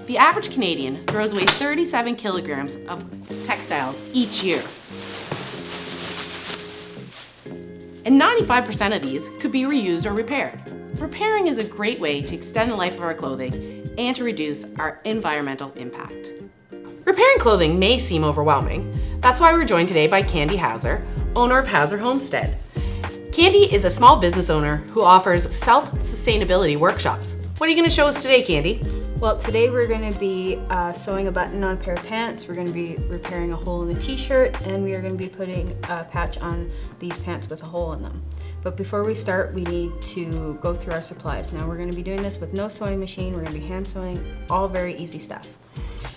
The average Canadian throws away 37 kilograms of textiles each year. And 95% of these could be reused or repaired. Repairing is a great way to extend the life of our clothing and to reduce our environmental impact. Repairing clothing may seem overwhelming. That's why we're joined today by Candy Hauser, owner of Hauser Homestead. Candy is a small business owner who offers self-sustainability workshops. What are you going to show us today, Candy? Well, today we're going to be sewing a button on a pair of pants, we're going to be repairing a hole in the t-shirt, and we are going to be putting a patch on these pants with a hole in them. But before we start, we need to go through our supplies. Now we're going to be doing this with no sewing machine, we're going to be hand sewing, all very easy stuff.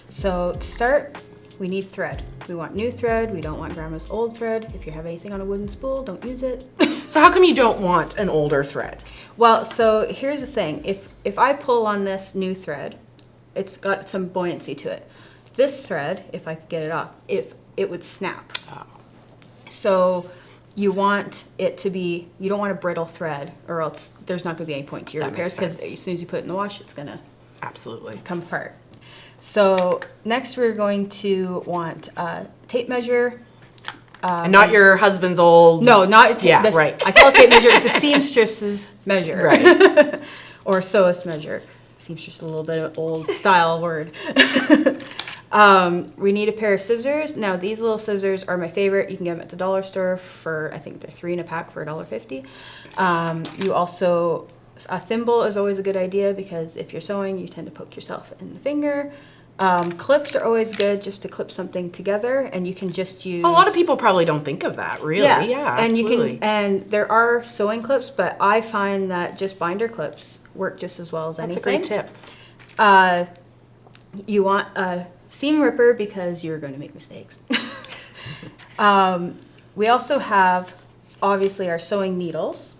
So to start, we need thread. We want new thread, we don't want grandma's old thread. If you have anything on a wooden spool, don't use it. So how come you don't want an older thread? Well, so here's the thing. If I pull on this new thread, it's got some buoyancy to it. This thread, if I could get it off, it would snap. Oh. So you want it to be, you don't want a brittle thread or else there's not going to be any point to your That repairs makes because sense. as soon as you put it in the wash, it's going to Absolutely. come apart. So next we're going to want a tape measure. And not your husband's old... No, not a tape. Yeah, right. I call it tape measure. It's a seamstress's measure. Right. Or sewist measure. Seamstress, a little bit of old style word. We need a pair of scissors. Now these little scissors are my favorite. You can get them at the dollar store for, I think they're 3 in a pack for $1.50. You also, a thimble is always a good idea because if you're sewing, you tend to poke yourself in the finger. Clips are always good just to clip something together, and you can just use... A lot of people probably don't think of that, really. Yeah, and absolutely. you can, and there are sewing clips, but I find that just binder clips work just as well as That's anything. a great tip. You want a seam ripper because you're going to make mistakes. We also have, obviously, our sewing needles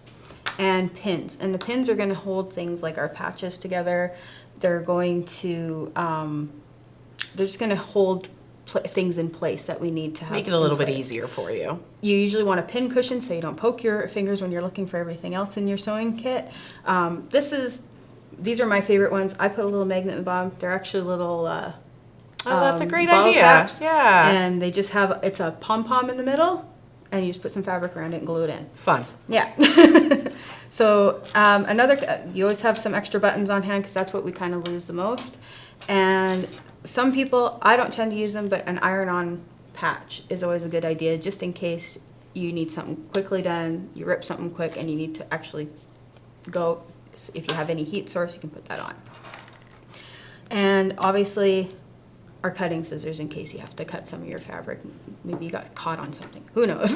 and pins. And the pins are going to hold things like our patches together. They're going to, they're just going to hold things in place that we need to have. Make it a little bit place. easier for you. You usually want a pin cushion so you don't poke your fingers when you're looking for everything else in your sewing kit. These are my favorite ones. I put a little magnet in the bottom. They're actually little Oh, that's a great bottle idea. caps, Yeah. and they just have, it's a pom-pom in the middle, and you just put some fabric around it and glue it in. Fun. Yeah. So you always have some extra buttons on hand because that's what we kind of lose the most. And some people, I don't tend to use them, but an iron-on patch is always a good idea just in case you need something quickly done, you rip something quick, and you need to actually go. If you have any heat source, you can put that on. And obviously, our cutting scissors in case you have to cut some of your fabric. Maybe you got caught on something. Who knows?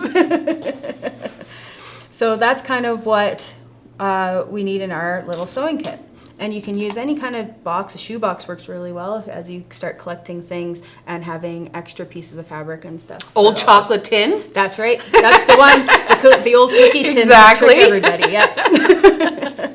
So that's kind of what we need in our little sewing kit. And you can use any kind of box. A shoe box works really well as you start collecting things and having extra pieces of fabric and stuff. Old chocolate tin? That's right. That's the one. The old cookie tin. Exactly. Trick everybody. Yeah.